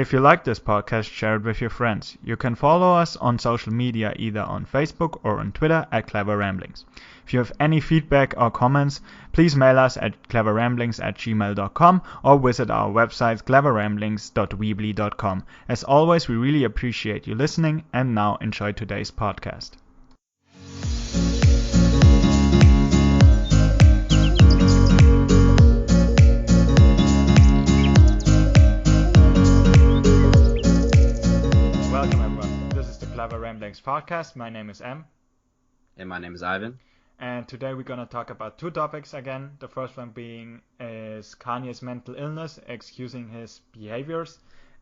If you like this podcast, share it with your friends. You can follow us on social media either on Facebook or on Twitter at Clever Ramblings. If you have any feedback or comments, please mail us at cleverramblings@gmail.com or visit our website cleverramblings.weebly.com. As always, we really appreciate you listening, and now enjoy today's podcast. Welcome everyone. This is the Clever Ramblings podcast. My name is Em. And my name is Ivan. And today we're going to talk about two topics again. The first one being is Kanye's mental illness, excusing his behaviors.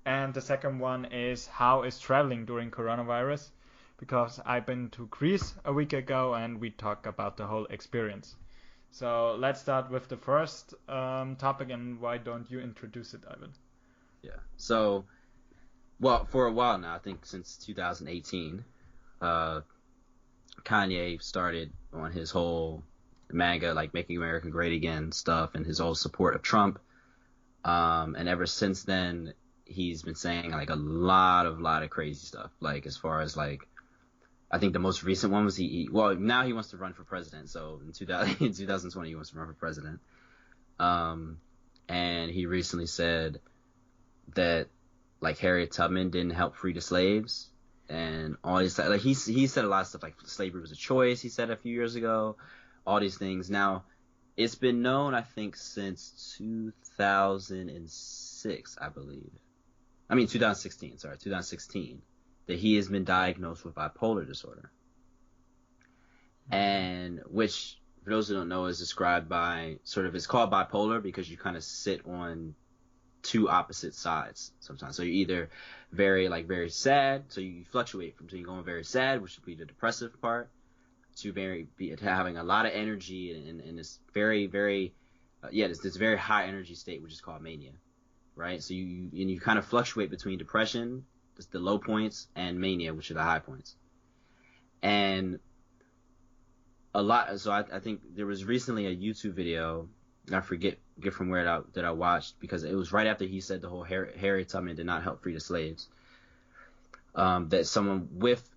And the second one is how is traveling during coronavirus? Because I've been to Greece a week ago and we talk about the whole experience. So let's start with the first topic, and why don't you introduce it, Ivan? Yeah. So, well, for a while now, I think since 2018, Kanye started on his whole MAGA, like Making America Great Again stuff, and his whole support of Trump. And ever since then, he's been saying like a lot of crazy stuff. Like as far as like, I think the most recent one was now he wants to run for president. So in 2020, he wants to run for president. And he recently said that like Harriet Tubman didn't help free the slaves. And all these, like he said a lot of stuff like slavery was a choice. He said a few years ago, all these things. Now, it's been known, I think, since 2006, I believe. 2016, that he has been diagnosed with bipolar disorder. And which, for those who don't know, is described by it's called bipolar because you kind of sit on two opposite sides sometimes. So you're either very sad, so you fluctuate from going very sad, which would be the depressive part, to having a lot of energy and this this very high energy state, which is called mania, right? So you kind of fluctuate between depression, the low points, and mania, which are the high points. And so I think there was recently a YouTube video, I forget from where that I watched, because it was right after he said the whole Harriet Tubman did not help free the slaves. That someone with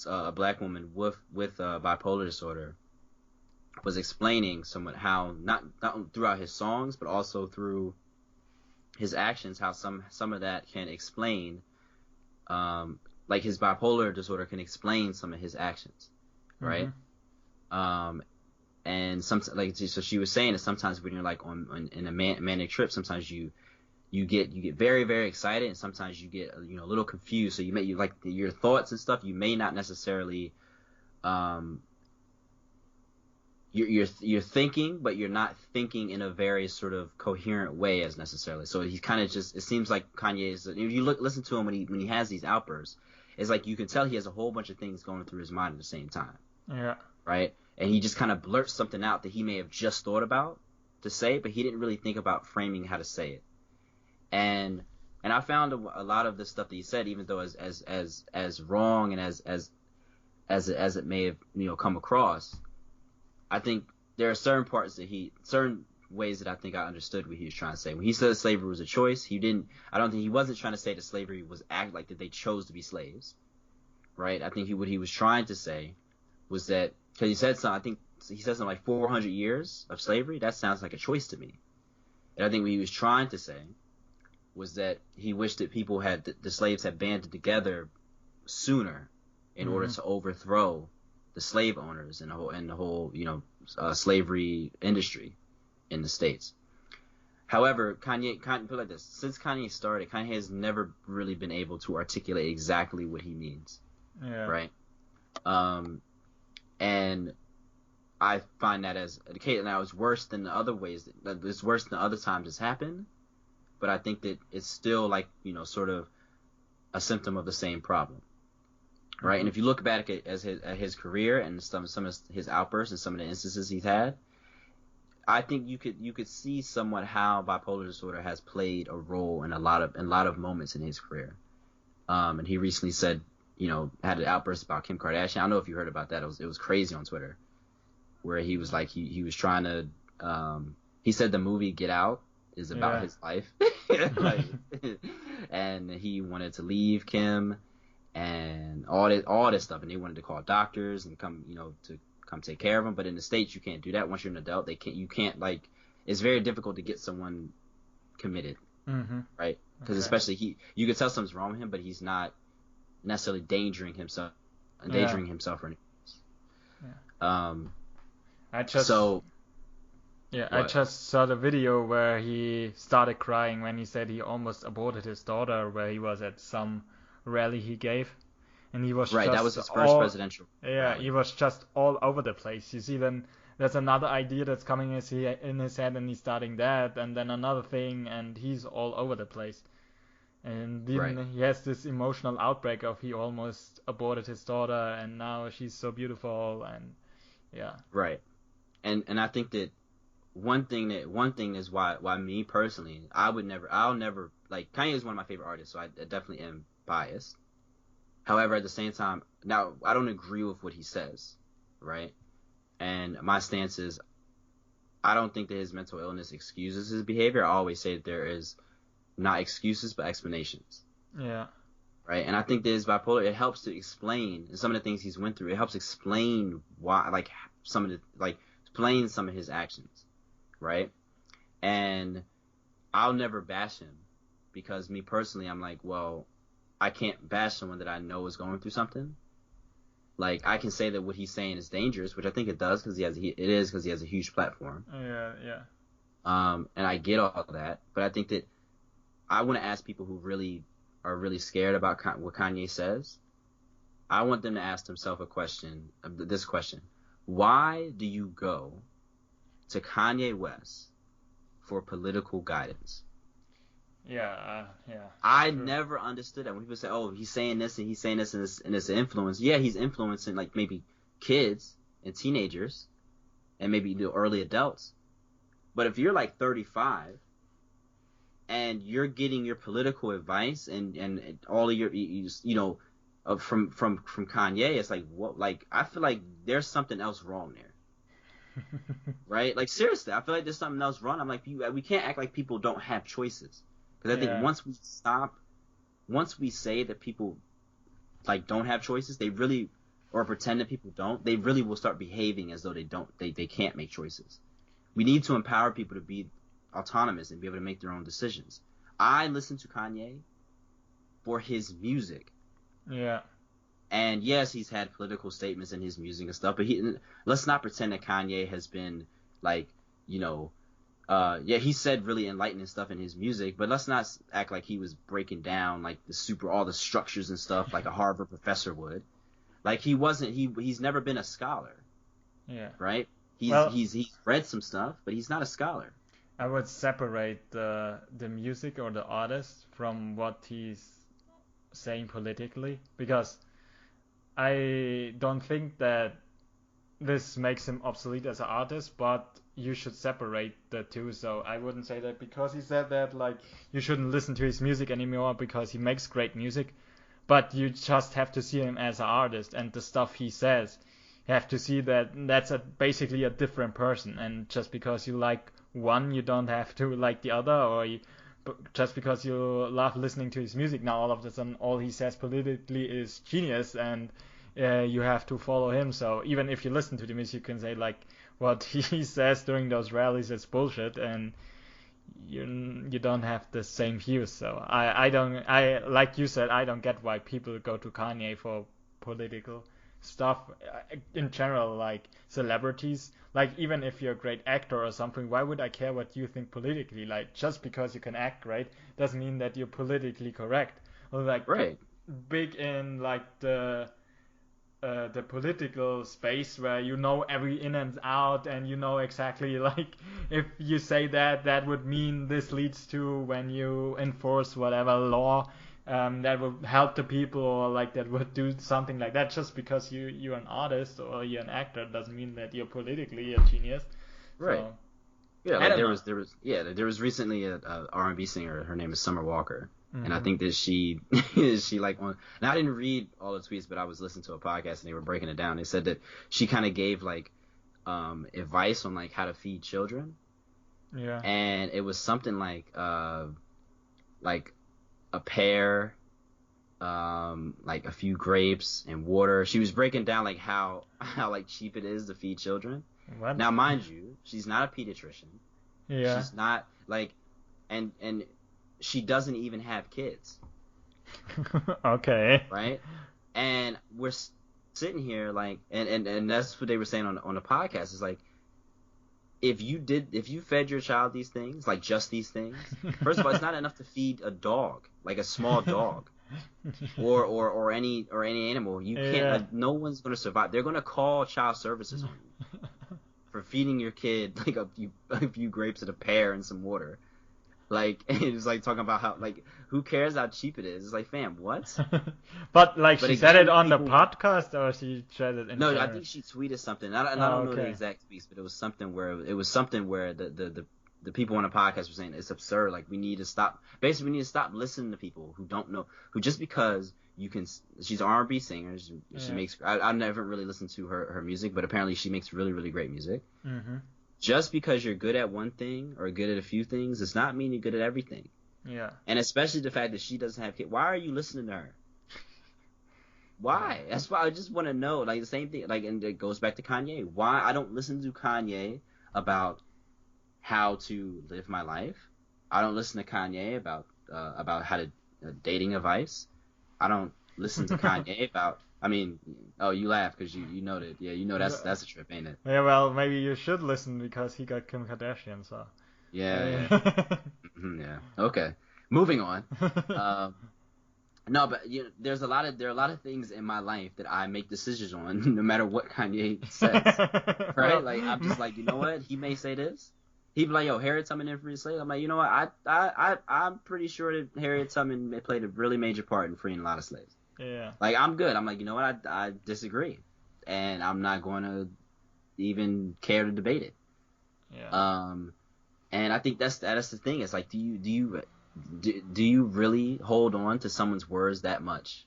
a black woman with bipolar disorder was explaining somewhat how not throughout his songs but also through his actions, how some of that can explain like his bipolar disorder can explain some of his actions, right? And so she was saying that sometimes when you're like in a manic trip, sometimes you get very, very excited, and sometimes you get a little confused. So you like your thoughts and stuff. You may not necessarily you're thinking, but you're not thinking in a very sort of coherent way as necessarily. So he's kind of just, it seems like Kanye is. If you listen to him when he has these outbursts, it's like you can tell he has a whole bunch of things going through his mind at the same time. Yeah. Right. And he just kind of blurts something out that he may have just thought about to say, but he didn't really think about framing how to say it. And I found a lot of the stuff that he said, even though as wrong and as it may have come across, I think there are certain ways that I think I understood what he was trying to say. When he said slavery was a choice, he wasn't trying to say that slavery was that they chose to be slaves, right? I think what he was trying to say was that, because he said something like 400 years of slavery. That sounds like a choice to me. And I think what he was trying to say was that he wished that the slaves had banded together sooner in order to overthrow the slave owners and the whole slavery industry in the States. However, Kanye put it like this: since Kanye started, Kanye has never really been able to articulate exactly what he means. Yeah. Right. And I find that as the case now, it's worse than the other ways. It's worse than other times it's happened. But I think that it's still like, sort of a symptom of the same problem, right? And if you look back at his career and some of his outbursts and some of the instances he's had, I think you could see somewhat how bipolar disorder has played a role in a lot of moments in his career. And he recently said, had an outburst about Kim Kardashian. I don't know if you heard about that. It was crazy on Twitter, where he was like he was trying to. He said the movie Get Out is about his life. Like, and he wanted to leave Kim and all this stuff, and they wanted to call doctors and come, to come take care of him. But in the States, you can't do that. Once you're an adult, you can't like, it's very difficult to get someone committed, right? Because especially you could tell something's wrong with him, but he's not necessarily endangering himself or anything else. Yeah. I What? just saw the video where he started crying when he said he almost aborted his daughter, where he was at some rally he gave, and he was right. Just that was his first presidential. Rally. He was just all over the place. You see, then there's another idea that's coming in his head, and he's starting that, and then another thing, and he's all over the place. And then he has this emotional outbreak of he almost aborted his daughter, and now she's so beautiful, and yeah. Right. And I think that one thing is why me personally, I'll never like, Kanye is one of my favorite artists, so I definitely am biased. However, at the same time, now I don't agree with what he says, right? And my stance is, I don't think that his mental illness excuses his behavior. I always say that there is not excuses but explanations. Yeah. Right? And I think that his bipolar, it helps to explain some of the things he's went through. It helps explain why, like, explain some of his actions, right? And I'll never bash him, because me personally, I'm like, well, I can't bash someone that I know is going through something. Like, I can say that what he's saying is dangerous, which I think it does, because he has a huge platform. Yeah. And I get all that, but I think that I want to ask people who really are really scared about what Kanye says. I want them to ask themselves this question: why do you go to Kanye West for political guidance? Yeah. I never understood that when people say, "Oh, he's saying this and he's saying this and it's an influence." Yeah, he's influencing like maybe kids and teenagers and maybe the early adults. But if you're like 35 and you're getting your political advice and all of your from Kanye, it's like, what? Like, I feel like there's something else wrong there. Right? Like, seriously, I feel like there's something else wrong. I'm like, we can't act like people don't have choices. Because I think once we say that people like don't have choices, or pretend that people don't, they really will start behaving as though they can't make choices. We need to empower people to be autonomous and be able to make their own decisions. I listen to Kanye for his music. Yeah. And yes, he's had political statements in his music and stuff, but let's not pretend that Kanye has been like, he said really enlightening stuff in his music, but let's not act like he was breaking down like all the structures and stuff like a Harvard professor would. Like, he's never been a scholar. Yeah. Right? He's read some stuff, but he's not a scholar. I would separate the music or the artist from what he's saying politically, because I don't think that this makes him obsolete as an artist, but you should separate the two. So I wouldn't say that because he said that, like, you shouldn't listen to his music anymore because he makes great music, but you just have to see him as an artist, and the stuff he says, you have to see that that's basically a different person, and just because you like one, you don't have to like the other, or just because you love listening to his music, now all of a sudden all he says politically is genius, and you have to follow him. So even if you listen to the music, you can say like what he says during those rallies is bullshit, and you don't have the same views. So I like you said, I don't get why people go to Kanye for political stuff in general, like celebrities. Like, even if you're a great actor or something, why would I care what you think politically? Like, just because you can act great doesn't mean that you're politically correct. Or like, right. Big in like the political space where you know every in and out, and you know exactly, like, if you say that would mean this leads to when you enforce whatever law that would help the people, or like that would do something like that. Just because you're an artist or you're an actor doesn't mean that you're politically a genius. Right. So, yeah, like there was recently a R&B singer. Her name is Summer Walker. Mm-hmm. And I think that she like one. And I didn't read all the tweets, but I was listening to a podcast and they were breaking it down. They said that she kind of gave like advice on like how to feed children. Yeah. and it was something like a pear, like a few grapes and water. She was breaking down like how like cheap it is to feed children. What? Now, mind you, she's not a pediatrician. Yeah. She's not like, and she doesn't even have kids, Okay. right? And we're sitting here like, and that's what they were saying on the podcast. Is like, if you fed your child these things, like just these things, first of all, it's not enough to feed a dog, like a small dog, or any animal. You can't. Yeah. Like, no one's gonna survive. They're gonna call child services on you for feeding your kid like a few grapes and a pear and some water. Like, it's like talking about how, like, who cares how cheap it is? It's like, fam, what? But like But she said again, it on the people. podcast, or she said it in No, I general? think she tweeted something. I don't know the Okay. exact tweets, but it was something where the people on the podcast were saying it's absurd. Like, we need to stop. Basically, we need to stop listening to people who don't know. Who just because you can. She's an R&B singer. She Yeah. makes. I never really listened to her music, but apparently she makes really, really great music. Mm-hmm. Just because you're good at one thing or good at a few things does not mean you're good at everything. Yeah. And especially the fact that she doesn't have kids. Why are you listening to her? Why? That's why I just want to know. Like, the same thing. Like, and it goes back to Kanye. Why I don't listen to Kanye about how to live my life. I don't listen to Kanye about how to dating advice. I don't listen to Kanye about. I mean, oh, you laugh because you know that. Yeah, you know that's a trip, ain't it? Yeah, well, maybe you should listen because he got Kim Kardashian, so. Yeah. Yeah. Okay. Moving on. No, but there are a lot of things in my life that I make decisions on, no matter what Kanye says. Right? Well, Like, I'm just like, you know what? He may say this. He'd be like, yo, Harriet Tubman and free slaves. I'm like, you know what? I'm pretty sure that Harriet Tubman played a really major part in freeing a lot of slaves. Yeah. Like, I'm good. I'm like, you know what? I disagree, and I'm not going to even care to debate it. Yeah. And I think that's the thing. It's like, do you really hold on to someone's words that much,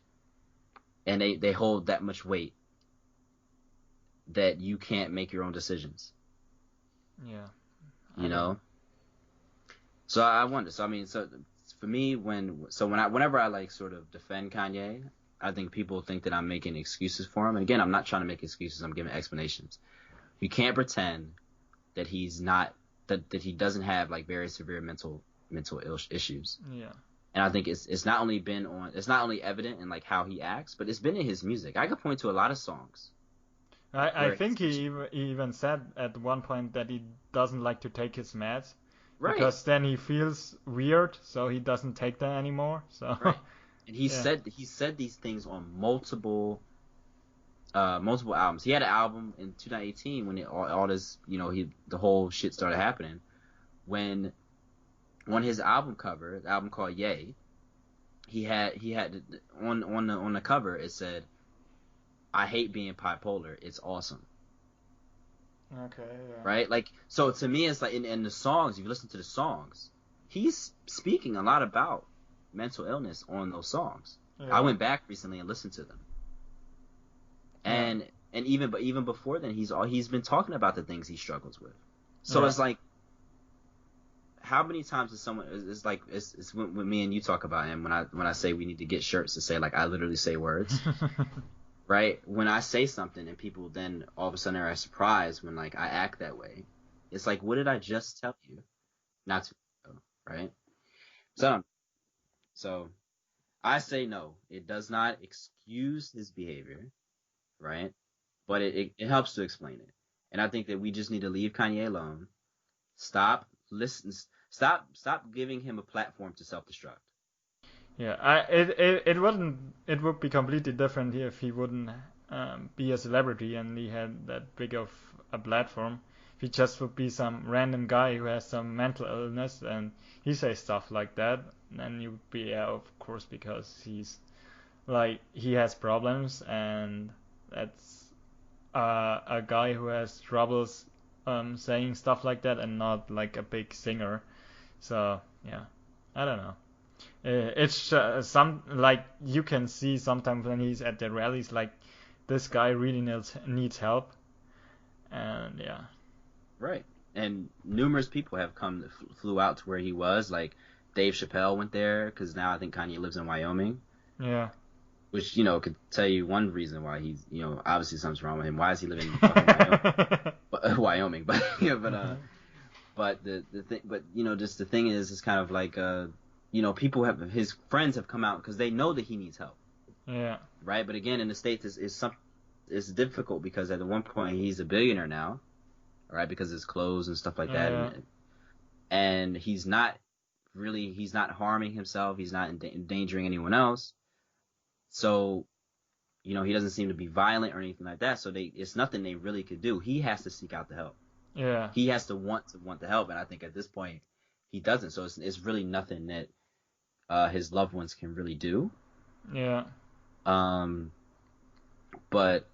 and they hold that much weight that you can't make your own decisions? Yeah. You know. So I wonder. So I mean, so for me, whenever I like sort of defend Kanye, I think people think that I'm making excuses for him. And again, I'm not trying to make excuses. I'm giving explanations. You can't pretend that he's not that he doesn't have like very severe mental issues. Yeah. And I think it's not only evident in like how he acts, but it's been in his music. I could point to a lot of songs. I think he even said at one point that he doesn't like to take his meds. Right. Because then he feels weird, so he doesn't take them anymore. So. Right. And he Yeah. said these things on multiple albums. He had an album in 2018 when all this, the whole shit started happening. When on his album cover, the album called Ye, he had on the cover it said, "I hate being bipolar. It's awesome." Okay. Yeah. Right? Like, so to me, it's like in the songs. If you listen to the songs, he's speaking a lot about mental illness on those songs. Yeah. I went back recently and listened to them. And even before then, he's been talking about the things he struggles with. So Yeah. it's like, how many times is someone? It's like it's when me and you talk about him. When I say we need to get shirts to say like I literally say words, right? When I say something and people then all of a sudden are surprised when like I act that way, it's like, what did I just tell you? Not to, right? So I say no. It does not excuse his behavior, right? But it helps to explain it. And I think that we just need to leave Kanye alone. Stop giving him a platform to self-destruct. Yeah. It would be completely different if he wouldn't be a celebrity and he had that big of a platform. If he just would be some random guy who has some mental illness and he says stuff like that, then you would be of course, because he has problems, and that's a guy who has troubles saying stuff like that, and not like a big singer. So yeah, I don't know. It's some like you can see sometimes when he's at the rallies, like this guy really needs help, and yeah. Right. and numerous people have flew out to where he was. Like Dave Chappelle went there because now I think Kanye lives in Wyoming. Yeah. Which, could tell you one reason why he's, obviously something's wrong with him. Why is he living in fucking Wyoming? But the thing, just the thing is, it's kind of like, people his friends have come out because they know that he needs help. Yeah. Right. But again, in the States, it's difficult because at one point he's a billionaire now, right? Because his clothes and stuff like that, and he's not harming himself. He's not endangering anyone else. So, he doesn't seem to be violent or anything like that. So it's nothing they really could do. He has to seek out the help. Yeah. He has to want the help, and I think at this point he doesn't. So it's really nothing that his loved ones can really do. Yeah. But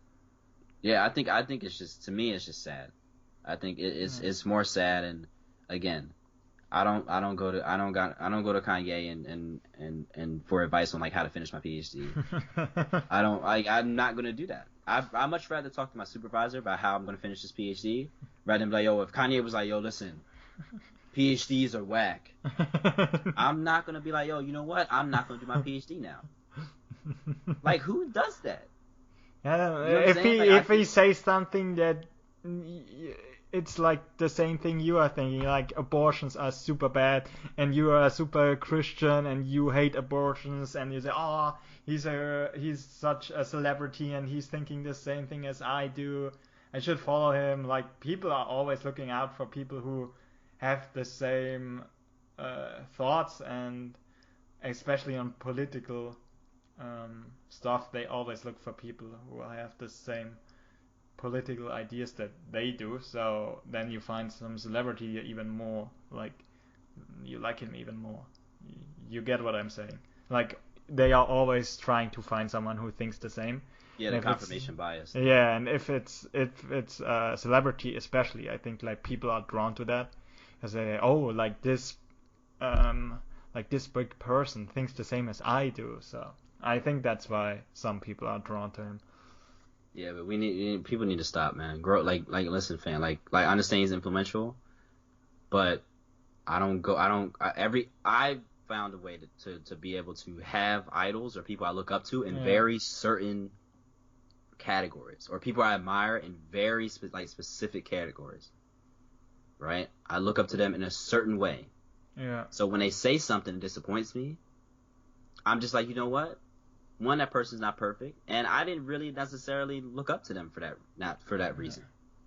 yeah, I think it's just, to me, it's just sad. I think it's more sad, and again, I don't go to Kanye and for advice on like how to finish my PhD. I'm not gonna do that. I much rather talk to my supervisor about how I'm gonna finish this PhD rather than be like, yo, if Kanye was like, yo, listen, PhDs are whack. I'm not gonna be like, yo, you know what? I'm not gonna do my PhD now. Like, who does that? Yeah, you know if he says something that it's like the same thing you are thinking, like abortions are super bad, and you are a super Christian and you hate abortions, and you say, oh, he's such a celebrity and he's thinking the same thing as I do, I should follow him. Like, people are always looking out for people who have the same thoughts, and especially on political stuff, they always look for people who have the same political ideas that they do. So then you find some celebrity even more, like, you like him even more. You get what I'm saying? Like, they are always trying to find someone who thinks the same. Yeah, the confirmation bias. Yeah, and if it's a celebrity especially, I think like people are drawn to that because they, oh, like this big person thinks the same as I do. So I think that's why some people are drawn to him. Yeah, but people need to stop, man. Grow, listen, fam, I understand he's influential, but I found a way to be able to have idols or people I look up to in very certain categories, or people I admire in very specific categories. Right? I look up to them in a certain way. Yeah. So when they say something that disappoints me, I'm just like, you know what? One, that person's not perfect, and I didn't really necessarily look up to them for that reason.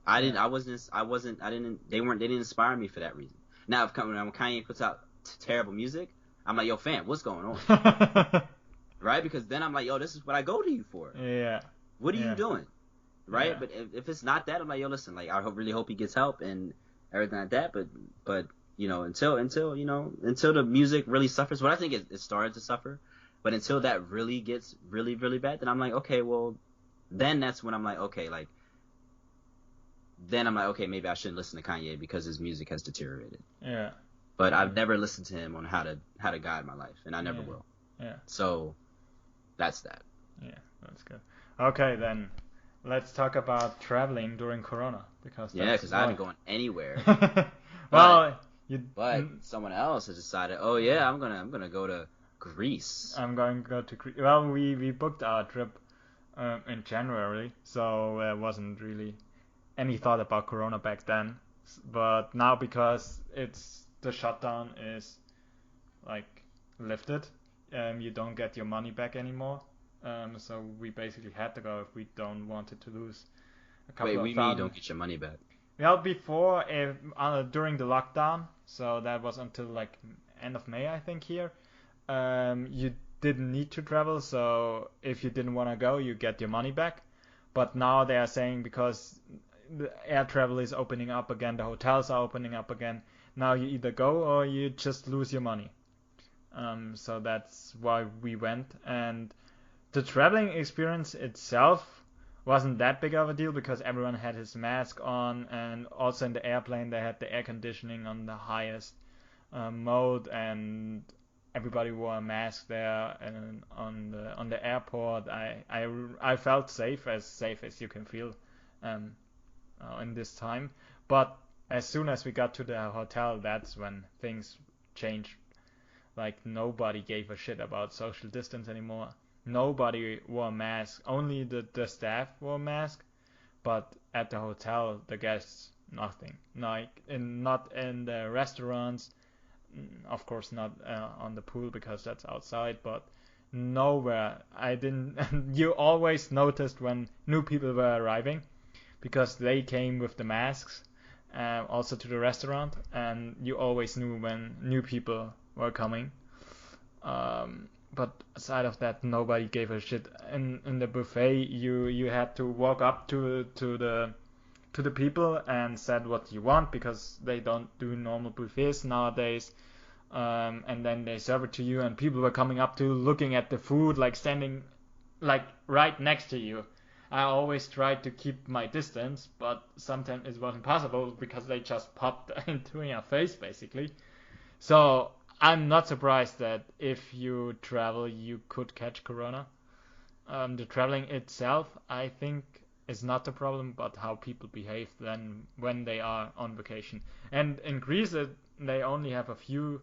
They didn't inspire me for that reason. Now, when Kanye puts out terrible music, I'm like, yo, fam, what's going on? Right? Because then I'm like, yo, this is what I go to you for. Yeah. What are you doing? Right? Yeah. But if it's not that, I'm like, yo, listen, like, I really hope he gets help and everything like that. But until the music really suffers, what I think it started to suffer. But until that really gets really, really bad, then I'm like, okay, well, then that's when I'm like, okay, maybe I shouldn't listen to Kanye because his music has deteriorated. Yeah. But I've never listened to him on how to guide my life, and I never will. Yeah. So that's that. Yeah, that's good. Okay, then let's talk about traveling during Corona, because I haven't gone anywhere. Well, but someone else has decided, oh yeah, I'm gonna go to Greece. I'm going to go to Greece. Well, we booked our trip in January, so there wasn't really any thought about Corona back then. But now, because the shutdown is like lifted, you don't get your money back anymore. So we basically had to go if we don't wanted to lose a couple of thousand. Wait, you don't get your money back? Well, before, during the lockdown, so that was until like end of May, I think, here. You didn't need to travel, so if you didn't want to go, you get your money back. But now they are saying, because the air travel is opening up again, the hotels are opening up again, now you either go or you just lose your money. So that's why we went, and the traveling experience itself wasn't that big of a deal because everyone had his mask on, and also in the airplane they had the air conditioning on the highest mode, and everybody wore a mask there, and on the airport I felt safe as you can feel in this time. But as soon as we got to the hotel, that's when things changed. Like nobody gave a shit about social distance anymore. Nobody wore a mask. Only the staff wore a mask. But at the hotel, the guests, nothing. Like not in the restaurants, of course not on the pool because that's outside, but nowhere. I didn't. You always noticed when new people were arriving because they came with the masks, also to the restaurant, and you always knew when new people were coming. But aside of that, nobody gave a shit. In the buffet, you had to walk up to the people and said what you want because they don't do normal buffets nowadays. And then they serve it to you, and people were coming up to looking at the food, like standing like right next to you. I always tried to keep my distance, but sometimes it wasn't possible because they just popped into your face basically. So I'm not surprised that if you travel, you could catch corona. The traveling itself, I think, is not the problem, but how people behave then when they are on vacation. And in Greece, they only have a few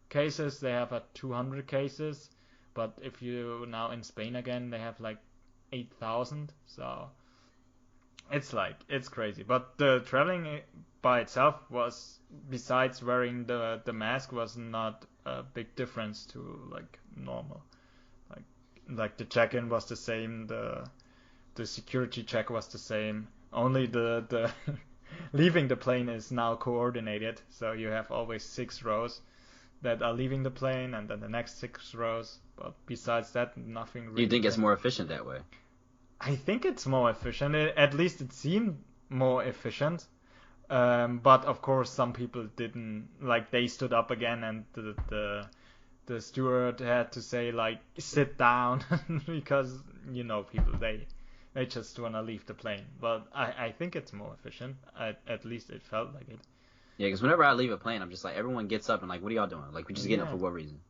cases. They have 200 cases, but if you now in Spain again, they have like 8,000. So it's crazy. But the traveling by itself was, besides wearing the mask, was not a big difference to like normal. Like like the check-in was the same, the security check was the same. Only the leaving the plane is now coordinated, so you have always 6 rows that are leaving the plane, and then the next 6 rows. But besides that, nothing really. Do you think it's more efficient that way? I think it's more efficient. At least it seemed more efficient. But of course, some people didn't. Like they stood up again, and the steward had to say like sit down because people they just wanna leave the plane. But I think it's more efficient. At least it felt like it. Yeah, because whenever I leave a plane, I'm just like everyone gets up and like, what are y'all doing? Like we just getting up Yeah. for what reason?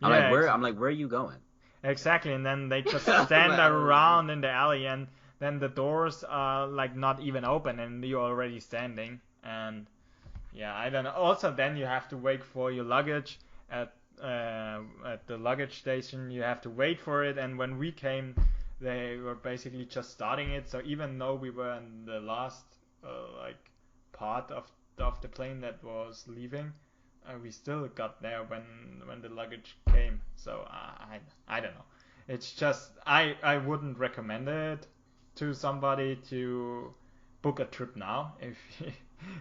Yeah, I'm like, where are you going? exactly, and then they just stand around in the alley, and then the doors are like not even open, and you're already standing. And yeah, I don't know. Also, then you have to wait for your luggage at the luggage station. You have to wait for it, and when we came, they were basically just starting it. So even though we were in the last like part of the plane that was leaving, we still got there when the luggage came. So I don't know. It's just I wouldn't recommend it to somebody to book a trip now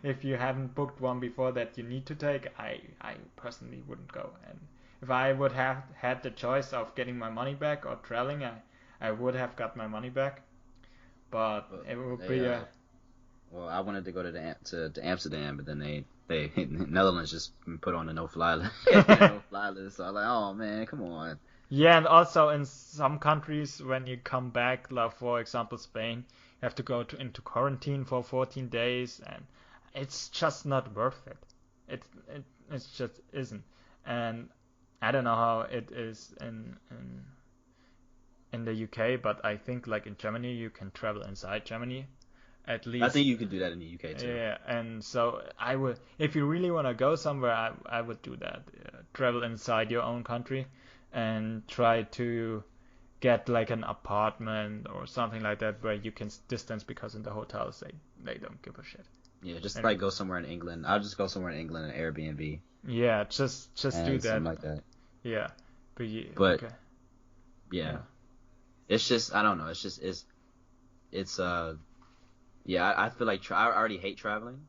if you haven't booked one before that you need to take. I personally wouldn't go. And if I would have had the choice of getting my money back or traveling, I would have got my money back. But it would be a Well, I wanted to go to Amsterdam, but then they Netherlands just put on a no-fly list. No-fly list. So I was like, oh man, come on. Yeah, and also in some countries, when you come back, like for example Spain, you have to go into quarantine for 14 days, and it's just not worth it. It just isn't. And I don't know how it is in the UK, but I think like in Germany you can travel inside Germany, at least. I think you could do that in the UK too. Yeah, and so I would, if you really want to go somewhere, I would do that. Travel inside your own country and try to get like an apartment or something like that where you can distance, because in the hotels they don't give a shit. Yeah, just like go somewhere in England. I'll just go somewhere in England and Airbnb. Yeah, just do that. Something like that. Yeah, But okay. yeah, it's just I don't know. It's yeah. I feel like I already hate traveling,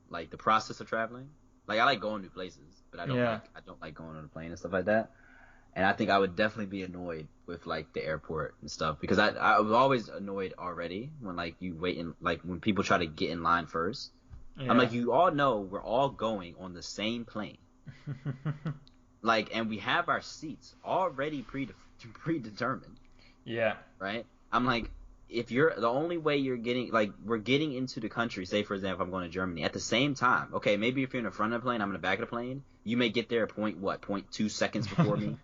like the process of traveling. Like I like going to places, but I don't like going on a plane and stuff like that. And I think I would definitely be annoyed with like the airport and stuff, because I was always annoyed already when like you wait in, like when people try to get in line first. Yeah. I'm like, you all know we're all going on the same plane. Like, and we have our seats already predetermined. Yeah. Right? I'm like, if you're the only way you're getting, like, we're getting into the country, say for example, I'm going to Germany at the same time. Okay, maybe if you're in the front of the plane, I'm in the back of the plane. You may get there 0.2 seconds before me.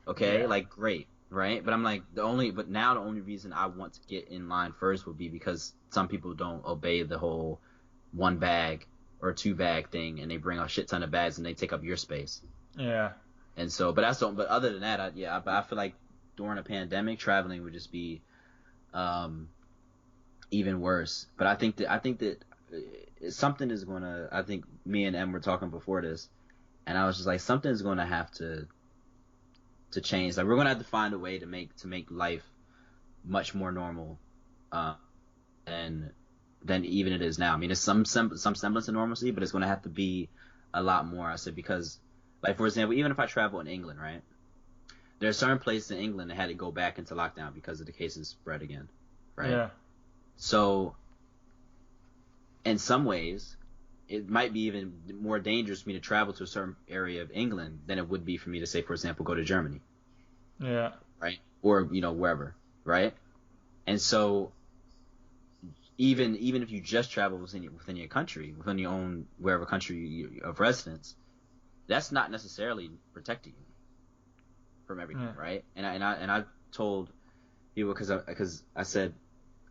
Okay, Yeah. like great, right? But I'm like the only reason I want to get in line first would be because some people don't obey the whole one bag or 2-bag thing, and they bring a shit ton of bags and they take up your space. Yeah. And so, but other than that, I feel like during a pandemic, traveling would just be even worse. But I think that something is gonna. I think me and Em were talking before this, and I was just like, something is gonna have to change. Like, we're gonna have to find a way to make life much more normal, and than even it is now. I mean, it's some semblance of normalcy, but it's gonna have to be a lot more. I said, because, like, for example, even if I travel in England, right? There are certain places in England that had to go back into lockdown because of the cases spread again, right? Yeah. So, in some ways, it might be even more dangerous for me to travel to a certain area of England than it would be for me to, say, for example, go to Germany. Yeah. Right? Or, wherever, right? And so, even if you just travel within your country, within your own, wherever country of residence, that's not necessarily protecting you from everything, right? And I told people, because I said,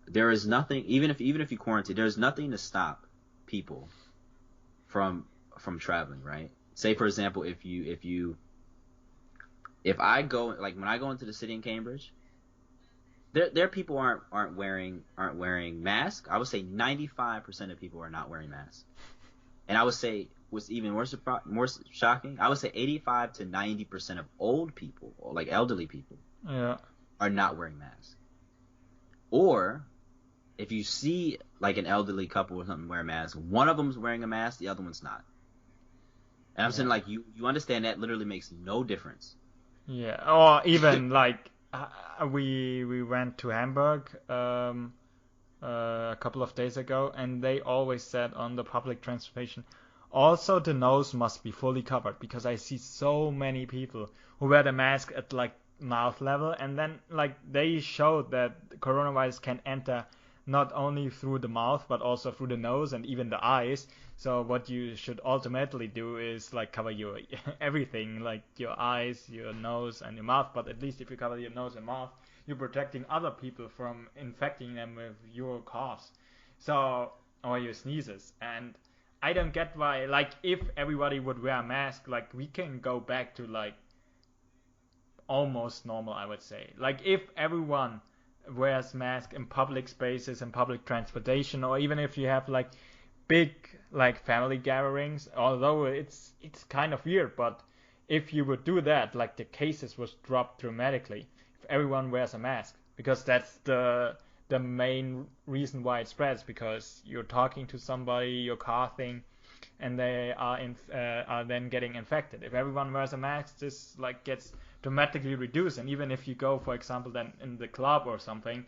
there is nothing, even if you quarantine, there's nothing to stop people from traveling, right? Say, for example, if I go, like, when I go into the city in Cambridge, there people aren't wearing masks. I would say 95% of people are not wearing masks. And I would say, what's even more shocking, I would say 85 to 90% of old people, or like elderly people, are not wearing masks. Or if you see like an elderly couple or something wear a mask, one of them's wearing a mask, the other one's not. And I'm saying, like, you understand that literally makes no difference. Yeah. Or even like we went to Hamburg a couple of days ago, and they always said on the public transportation, also the nose must be fully covered, because I see so many people who wear the mask at like mouth level, and then like they showed that coronavirus can enter not only through the mouth but also through the nose and even the eyes. So what you should ultimately do is like cover your everything, like your eyes, your nose, and your mouth. But at least if you cover your nose and mouth, you're protecting other people from infecting them with your coughs, so, or your sneezes. And I don't get why, like, if everybody would wear a mask, like, we can go back to like almost normal, I would say. Like, if everyone wears mask in public spaces and public transportation, or even if you have like big like family gatherings, although it's kind of weird, but if you would do that, like, the cases would drop dramatically if everyone wears a mask, because that's the main reason why it spreads, because you're talking to somebody, you're coughing, and they are then getting infected. If everyone wears a mask, this like gets dramatically reduced. And even if you go, for example, then in the club or something,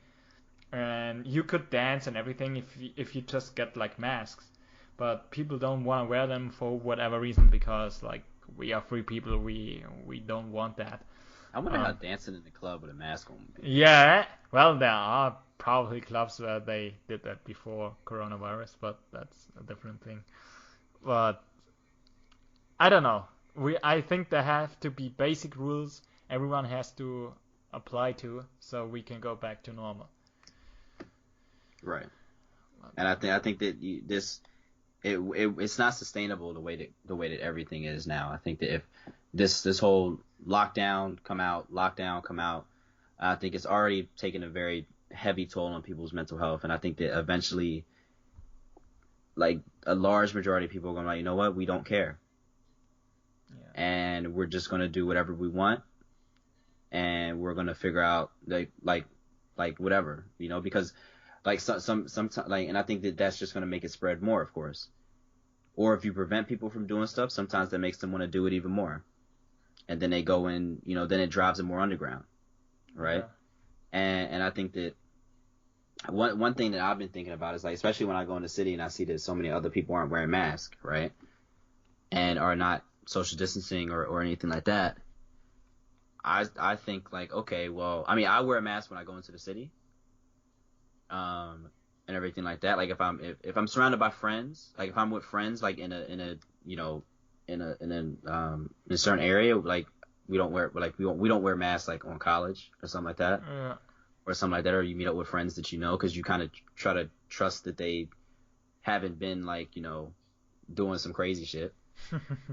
and you could dance and everything if you just get like masks, but people don't want to wear them for whatever reason, because like we are free people, we don't want that. I wonder how dancing in the club with a mask on would be. Yeah, well, there are probably clubs where they did that before coronavirus, but that's a different thing. But I don't know. I think there have to be basic rules everyone has to apply to, so we can go back to normal. Right. And I think that it's not sustainable the way that everything is now. I think that if this whole lockdown come out, I think it's already taken a very heavy toll on people's mental health. And I think that eventually, like, a large majority of people are going to be like, you know what, we don't care. Yeah. And we're just going to do whatever we want. And we're going to figure out like whatever, because like some like, and I think that that's just going to make it spread more, of course. Or if you prevent people from doing stuff, sometimes that makes them want to do it even more. And then they go in, then it drives them more underground. Right. Yeah. And I think that one thing that I've been thinking about is, like, especially when I go in the city and I see that so many other people aren't wearing masks, right, and are not social distancing or anything like that. I think, like, okay, well, I mean, I wear a mask when I go into the city, and everything like that. Like, if I'm surrounded by friends, like if I'm with friends, like in a certain area, like we don't wear masks, like on college or something like that. Yeah. Or something like that, or you meet up with friends that because you kind of try to trust that they haven't been, like, doing some crazy shit.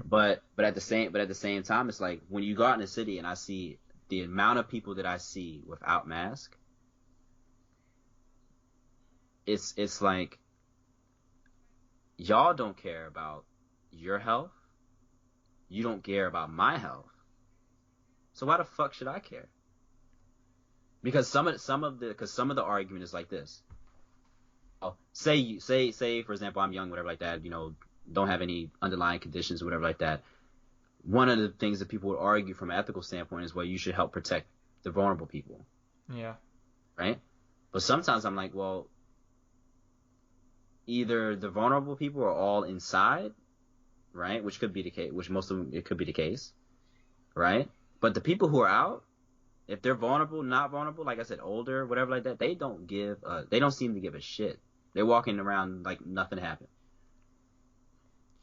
But at the same time, it's like when you go out in the city and I see the amount of people that I see without mask, it's like y'all don't care about your health. You don't care about my health. So why the fuck should I care? Because some of the argument is like this. Oh, say for example, I'm young, whatever like that, don't have any underlying conditions or whatever like that. One of the things that people would argue from an ethical standpoint is, well, you should help protect the vulnerable people. Yeah. Right? But sometimes I'm like, well, either the vulnerable people are all inside, right? Which could be the case, which most of them, it could be the case, right? But the people who are out, if they're vulnerable, not vulnerable, like I said, older, whatever like that, they don't seem to give a shit. They're walking around like nothing happened.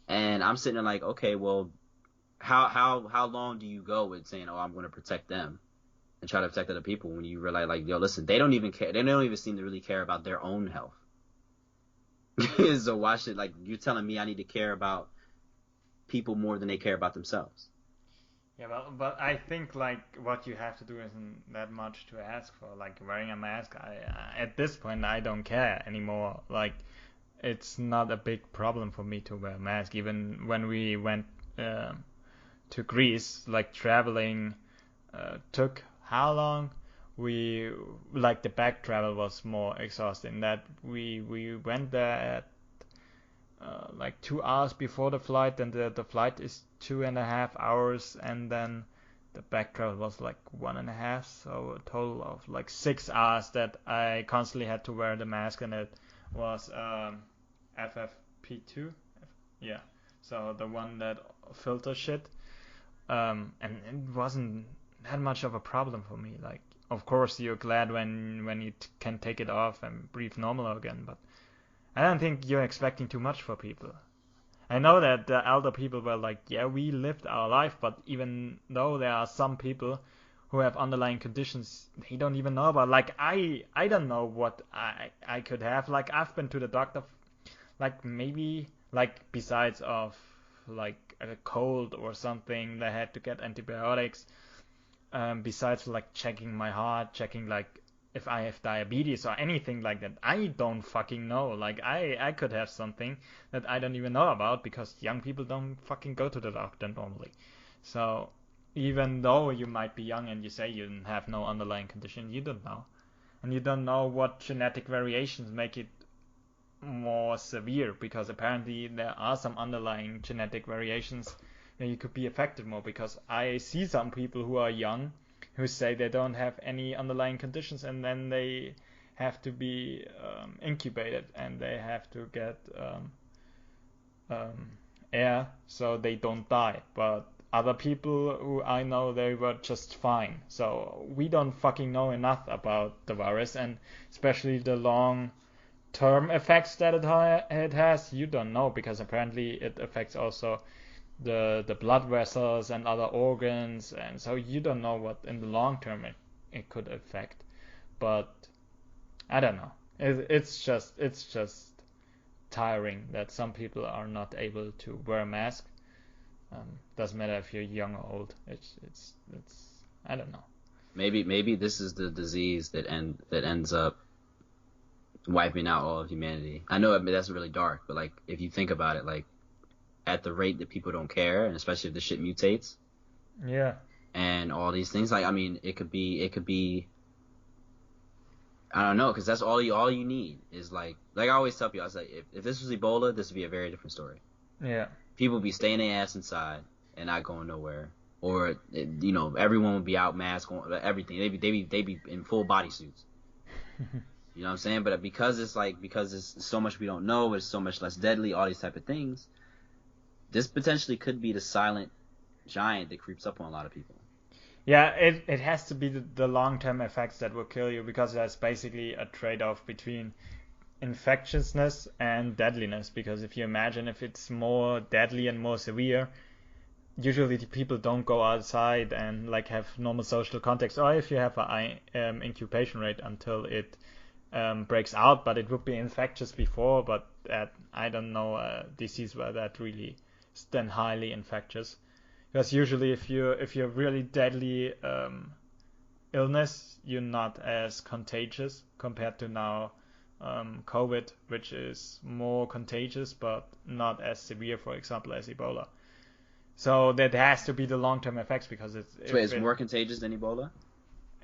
And I'm sitting there like, okay, well, how long do you go with saying, oh, I'm going to protect them and try to protect other people when you realize, like, yo, listen, they don't even care. They don't even seem to really care about their own health. So why should, like, you're telling me I need to care about people more than they care about themselves? Yeah, but I think like what you have to do isn't that much to ask for. Like wearing a mask, at this point I don't care anymore. Like it's not a big problem for me to wear a mask. Even when we went to Greece, like traveling took how long? We like the back travel was more exhausting. That we went there at like 2 hours before the flight, and the flight is 2.5 hours, and then the back travel was like 1.5, so a total of like 6 hours that I constantly had to wear the mask, and it was FFP2, yeah, so the one that filters shit, and it wasn't that much of a problem for me. Like, of course, you're glad when you can take it off and breathe normal again, but I don't think you're expecting too much for people. I know that the elder people were like, yeah, we lived our life, but even though there are some people who have underlying conditions they don't even know about. Like I don't know what I could have. Like I've been to the doctor, like maybe like besides of like a cold or something, they had to get antibiotics. Besides like checking my heart, checking like if I have diabetes or anything like that. I don't fucking know. Like I could have something that I don't even know about because young people don't fucking go to the doctor normally. So even though you might be young and you say you have no underlying condition, you don't know. And you don't know what genetic variations make it more severe, because apparently there are some underlying genetic variations that you could be affected more, because I see some people who are young who say they don't have any underlying conditions, and then they have to be incubated and they have to get air so they don't die. But other people who I know, they were just fine. So we don't fucking know enough about the virus, and especially the long term effects that it has, you don't know, because apparently it affects also the blood vessels and other organs, and so you don't know what in the long term it could affect. But I don't know. It's just tiring that some people are not able to wear a mask. Doesn't matter if you're young or old. It's I don't know. Maybe this is the disease that ends up wiping out all of humanity. I know that's really dark, but like if you think about it, like at the rate that people don't care, and especially if the shit mutates, Yeah. and all these things, like I mean, it could be. I don't know, because that's all you need is like I always tell people, I was like, if this was Ebola, this would be a very different story. Yeah. People would be staying their ass inside and not going nowhere, or everyone would be out masked, everything. They be in full bodysuits. You know what I'm saying? But because it's so much we don't know, it's so much less deadly, all these type of things. This potentially could be the silent giant that creeps up on a lot of people. Yeah, it has to be the long-term effects that will kill you, because there's basically a trade-off between infectiousness and deadliness. Because if you imagine, if it's more deadly and more severe, usually the people don't go outside and like have normal social context, or if you have a incubation rate until it breaks out, but it would be infectious before. But I don't know a disease where that really is then highly infectious. Because usually, if you're really deadly illness, you're not as contagious compared to now COVID, which is more contagious but not as severe, for example, as Ebola. So that has to be the long-term effects because it's more contagious than Ebola.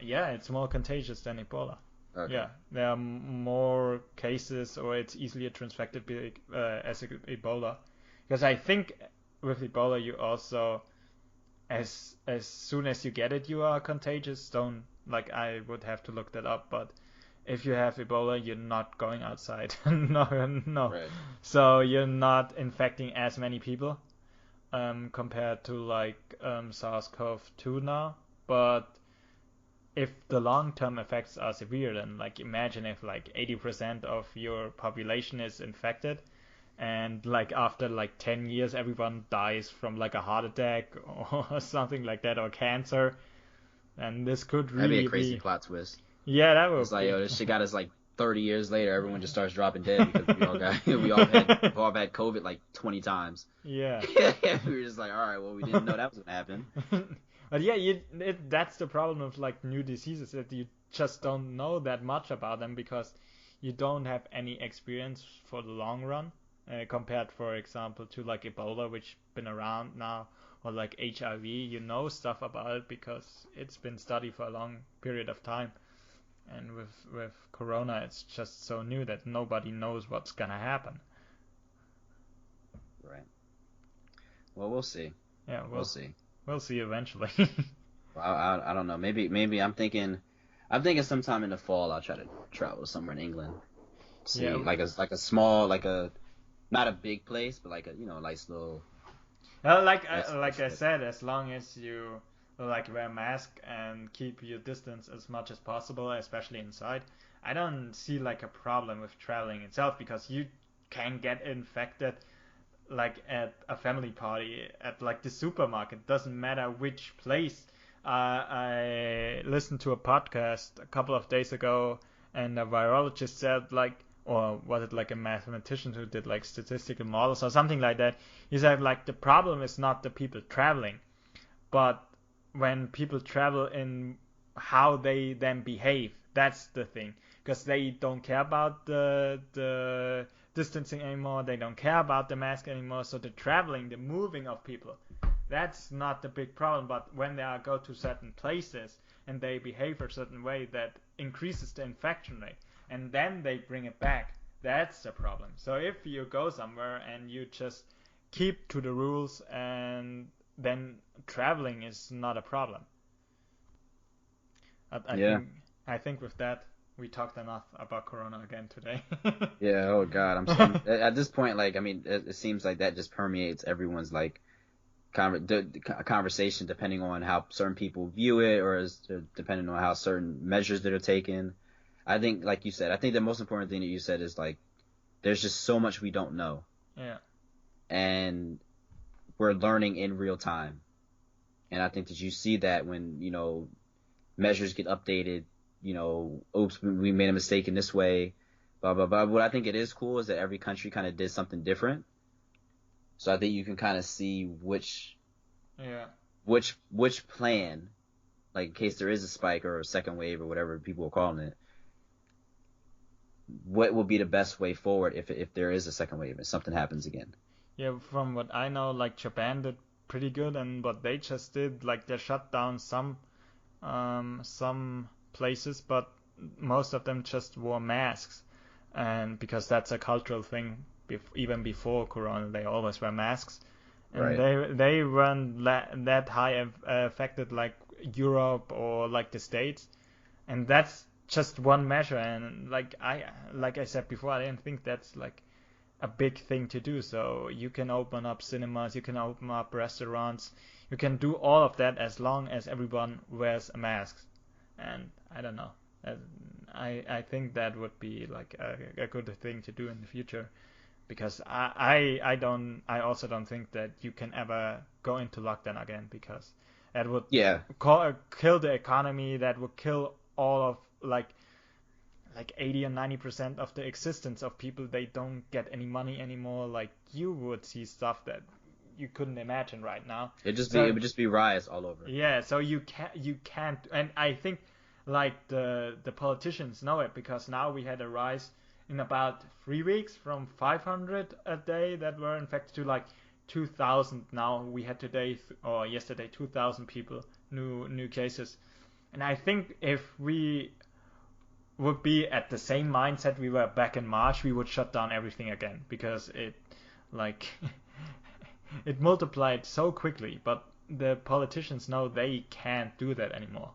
Yeah, it's more contagious than Ebola. Okay. Yeah, there are more cases, or it's easier transmitted as Ebola. Because I think with Ebola, you also, as soon as you get it, you are contagious. Don't like I would have to look that up, but if you have Ebola, you're not going outside. No. Right. So you're not infecting as many people compared to like SARS-CoV-2 now. But if the long-term effects are severe, then like imagine if like 80% of your population is infected, and like after like 10 years everyone dies from like a heart attack or something like that, or cancer, and this could That'd really be a crazy plot twist. Yeah, that would It's like, be. yo, this shit got us like 30 years later. Everyone just starts dropping dead because we all had COVID like 20 times. Yeah. We were just like, all right, well, we didn't know that was gonna happen. But yeah, that's the problem of like new diseases, that you just don't know that much about them because you don't have any experience for the long run, compared, for example, to like Ebola, which been around now, or like HIV. You know stuff about it because it's been studied for a long period of time. And with Corona, it's just so new that nobody knows what's gonna happen. Right. Well, we'll see. Yeah, We'll see. We'll see eventually. Well, I don't know. Maybe I'm thinking sometime in the fall I'll try to travel somewhere in England. See, Yeah. like a small, like a not a big place, but like a nice little. Well, like nice I said, as long as you like wear a mask and keep your distance as much as possible, especially inside, I don't see like a problem with traveling itself, because you can get infected like at a family party, at like the supermarket. Doesn't matter which place. I listened to a podcast a couple of days ago, and a virologist said like, or was it like a mathematician who did like statistical models or something like that? He said like the problem is not the people traveling, but when people travel in how they then behave. That's the thing, because they don't care about the distancing anymore. They don't care about the mask anymore. So the traveling, the moving of people, that's not the big problem. But when they go to certain places and they behave a certain way that increases the infection rate, and then they bring it back, that's the problem. So if you go somewhere and you just keep to the rules, and then traveling is not a problem. I think with that we talked enough about Corona again today. Yeah. Oh God. I'm at this point. Like, I mean, it seems like that just permeates everyone's like conversation, depending on how certain people view it, or depending on how certain measures that are taken. I think, like you said, I think the most important thing that you said is like, there's just so much we don't know. Yeah. And we're learning in real time. And I think that you see that when, measures get updated, oops, we made a mistake in this way, blah, blah, blah. What I think it is cool is that every country kind of did something different. So I think you can kind of see which plan, like in case there is a spike or a second wave or whatever people are calling it, what will be the best way forward if there is a second wave and something happens again. Yeah, from what I know, like Japan did pretty good, and what they just did, like they shut down some places, but most of them just wore masks, and because that's a cultural thing. Even before Corona, they always wear masks, and Right. they weren't that high affected like Europe or like the States, and that's just one measure. And like I said before, I didn't think that's like a big thing to do. So you can open up cinemas, you can open up restaurants, you can do all of that as long as everyone wears a mask. And I don't know. I think that would be like a good thing to do in the future, because I also don't think that you can ever go into lockdown again, because that would Yeah. kill the economy. That would kill all of like like 80 or 90% of the existence of people, they don't get any money anymore. Like you would see stuff that you couldn't imagine right now. It would just be riots all over. Yeah, so you can't, and I think like the politicians know it, because now we had a rise in about 3 weeks from 500 a day that were infected to like 2,000. Now we had today or yesterday 2,000 people new cases, and I think if we would be at the same mindset we were back in March, we would shut down everything again, because it like it multiplied so quickly. But the politicians know they can't do that anymore.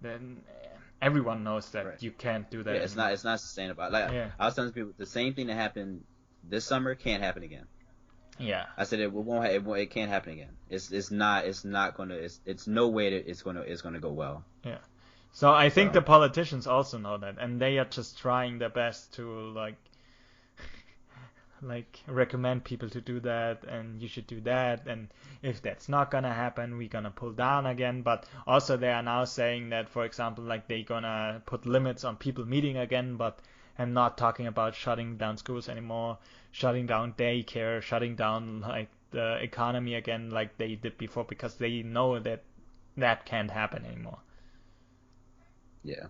Then everyone knows that Right. You can't do that. Yeah, anymore. it's not sustainable. Like Yeah. I was telling people, the same thing that happened this summer can't happen again. Yeah. I said it can't happen again. It's not gonna. It's no way that it's gonna go well. Yeah. So I think So- the politicians also know that, and they are just trying their best to like recommend people to do that, and you should do that, and if that's not gonna happen, we're gonna pull down again. But also they are now saying that, for example, like they gonna put limits on people meeting again, but I'm not talking about shutting down schools anymore, shutting down daycare, shutting down like the economy again like they did before, because they know that that can't happen anymore. Yeah.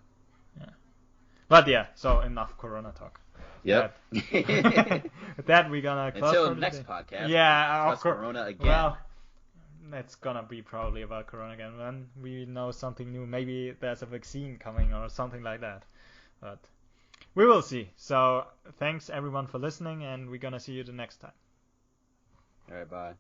But yeah, so enough Corona talk. Yep. With that, we're gonna close Until for next today. podcast. Yeah, Discuss Corona again. Well, it's gonna be probably about Corona again. When we know something new, maybe there's a vaccine coming or something like that. But we will see. So thanks everyone for listening, and we're gonna see you the next time. All right. Bye.